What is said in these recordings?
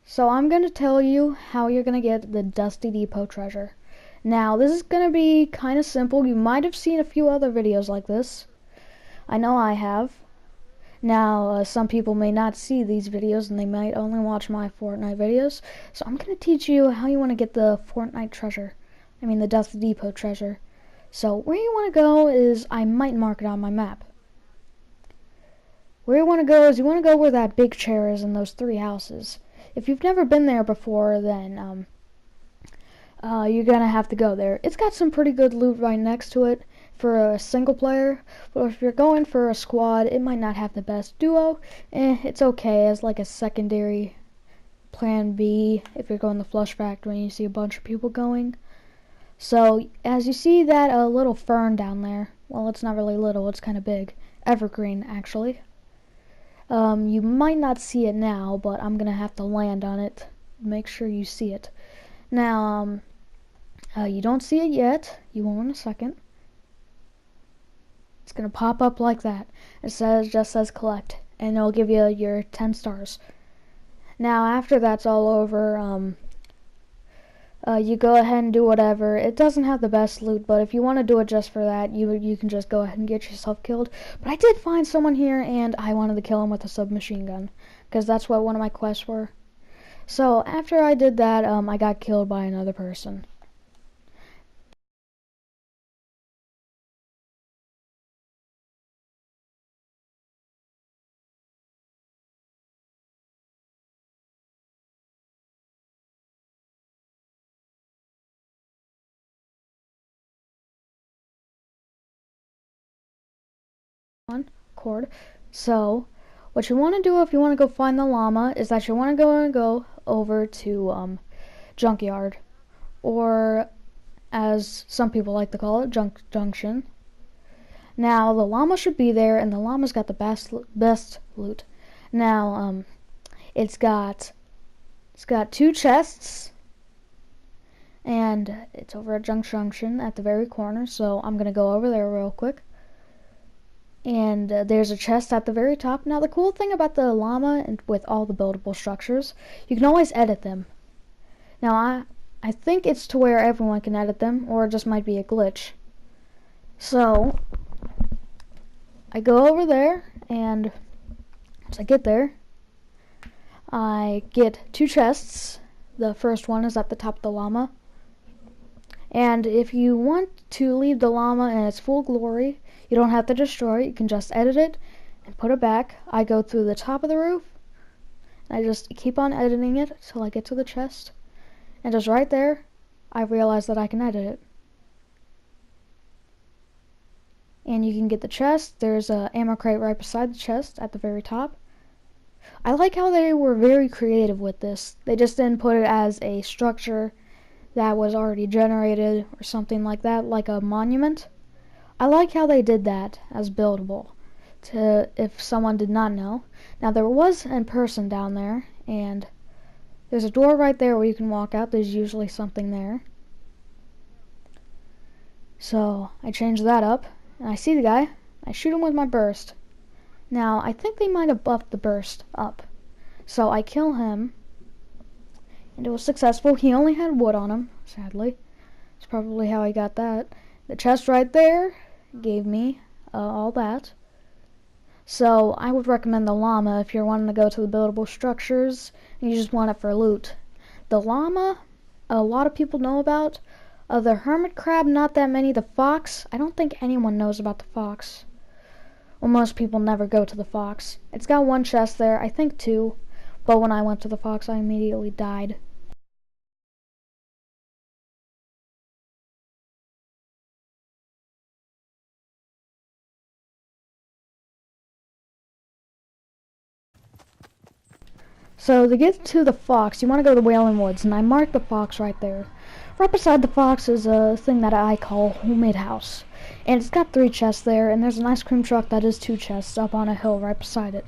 So I'm going to tell you how you're going to get the Dusty Depot treasure. Now, this is going to be kind of simple. You might have seen a few other videos like this. I know I have. Now, some people may not see these videos and they might only watch my Fortnite videos. So I'm going to teach you how you want to get the Fortnite treasure. I mean the Dusty Depot treasure. So where you want to go is, I might mark it on my map. Where you want to go is, you want to go where that big chair is in those 3 houses. If you've never been there before, then you're gonna have to go there. It's got some pretty good loot right next to it for a single player, but if you're going for a squad, it might not have the best duo. It's okay as like a secondary plan B if you're going to SHAREfactory and you see a bunch of people going. So as you see that little fern down there, well, it's not really little, it's kind of big, evergreen actually. You might not see it now, but I'm gonna have to land on it. Make sure you see it. Now, you don't see it yet. You will in a second. It's gonna pop up like that. It just says collect, and it'll give you your 10 stars. Now, after that's all over, you go ahead and do whatever. It doesn't have the best loot, but if you want to do it just for that, you can just go ahead and get yourself killed. But I did find someone here, and I wanted to kill him with a submachine gun, because that's what one of my quests were. So after I did that, I got killed by another person. Cord. So what you want to do if you want to go find the llama is that you want to go over to Junkyard, or as some people like to call it, Junction. Now the llama should be there, and the llama's got the best loot. Now it's got 2 chests, and it's over at Junction at the very corner. So I'm gonna go over there real quick. And there's a chest at the very top. Now the cool thing about the llama and with all the buildable structures, you can always edit them. Now I think it's to where everyone can edit them, or it just might be a glitch. So I go over there, and once I get there, I get 2 chests. The first one is at the top of the llama. And if you want to leave the llama in its full glory, you don't have to destroy it. You can just edit it and put it back. I go through the top of the roof, and I just keep on editing it till I get to the chest. And just right there, I realize that I can edit it. And you can get the chest. There's an ammo crate right beside the chest at the very top. I like how they were very creative with this. They just didn't put it as a structure that was already generated or something like that, like a monument. I like how they did that as buildable, if someone did not know. Now there was a person down there, and there's a door right there where you can walk out. There's usually something there. So I change that up, and I see the guy. I shoot him with my burst. Now I think they might have buffed the burst up. So I kill him, and it was successful. He only had wood on him, sadly. That's probably how he got that. The chest right there gave me all that. So I would recommend the llama if you're wanting to go to the buildable structures and you just want it for loot. The llama, a lot of people know about. The hermit crab, not that many. The fox, I don't think anyone knows about the fox. Well, most people never go to the fox. It's got 1 chest there, I think 2. But when I went to the fox, I immediately died. So to get to the fox, you want to go to the Wailing Woods, and I marked the fox right there. Right beside the fox is a thing that I call Homemade House. And it's got 3 chests there, and there's an ice cream truck that is 2 chests up on a hill right beside it.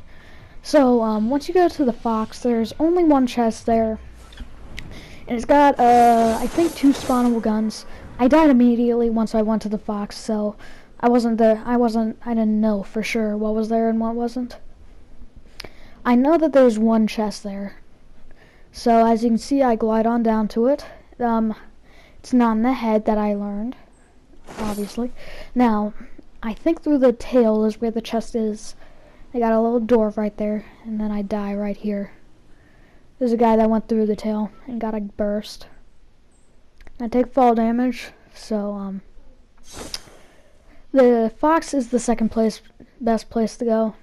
So once you go to the fox, there's only 1 chest there. And it's got, I think 2 spawnable guns. I died immediately once I went to the fox, so I didn't know for sure what was there and what wasn't. I know that there's 1 chest there. So as you can see, I glide on down to it. It's not in the head that I learned, obviously. Now, I think through the tail is where the chest is. I got a little door right there, and then I die right here. There's a guy that went through the tail and got a burst. I take fall damage, so the fox is the second place, best place to go.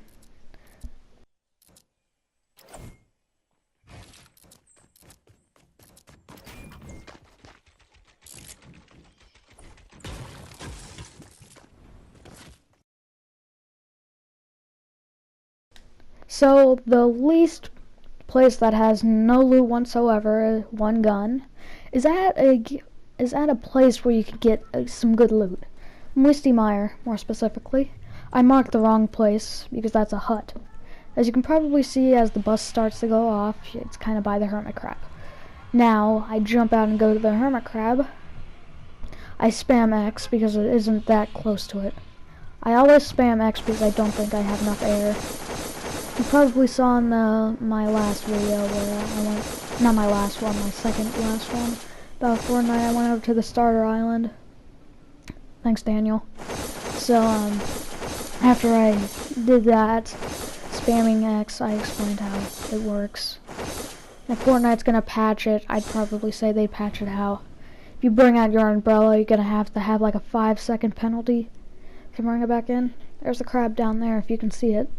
So the least place that has no loot whatsoever, one gun, is at a place where you could get some good loot. Misty Mire, more specifically. I marked the wrong place because that's a hut. As you can probably see, as the bus starts to go off, it's kind of by the hermit crab. Now I jump out and go to the hermit crab. I spam X because it isn't that close to it. I always spam X because I don't think I have enough air. You probably saw in my last video where I went, not my last one, my second last one, about Fortnite. I went over to the starter island. Thanks, Daniel. So, after I did that, spamming X, I explained how it works. If Fortnite's gonna patch it, I'd probably say they patch it how. If you bring out your umbrella, you're gonna have to have like a 5-second penalty to bring it back in. There's a crab down there if you can see it.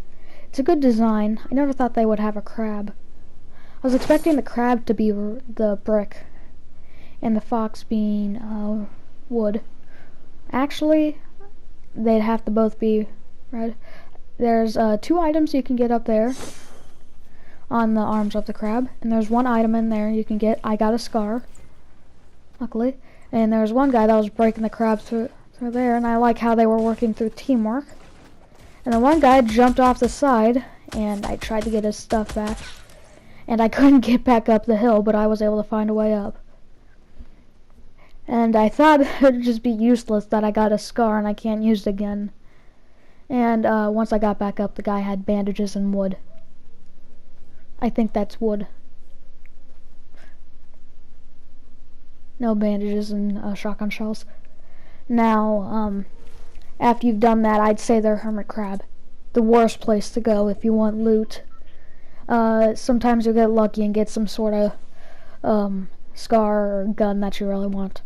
It's a good design. I never thought they would have a crab. I was expecting the crab to be the brick and the fox being wood. Actually, they'd have to both be red. There's 2 items you can get up there on the arms of the crab, and there's 1 item in there you can get. I got a scar, luckily, and there's one guy that was breaking the crab through there, and I like how they were working through teamwork. And then one guy jumped off the side, and I tried to get his stuff back, and I couldn't get back up the hill, but I was able to find a way up. And I thought it would just be useless that I got a scar and I can't use it again. And once I got back up, the guy had bandages and wood. I think that's wood. No bandages and shotgun shells. Now, after you've done that, I'd say they're hermit crab. The worst place to go if you want loot. Sometimes you'll get lucky and get some sort of scar or gun that you really want.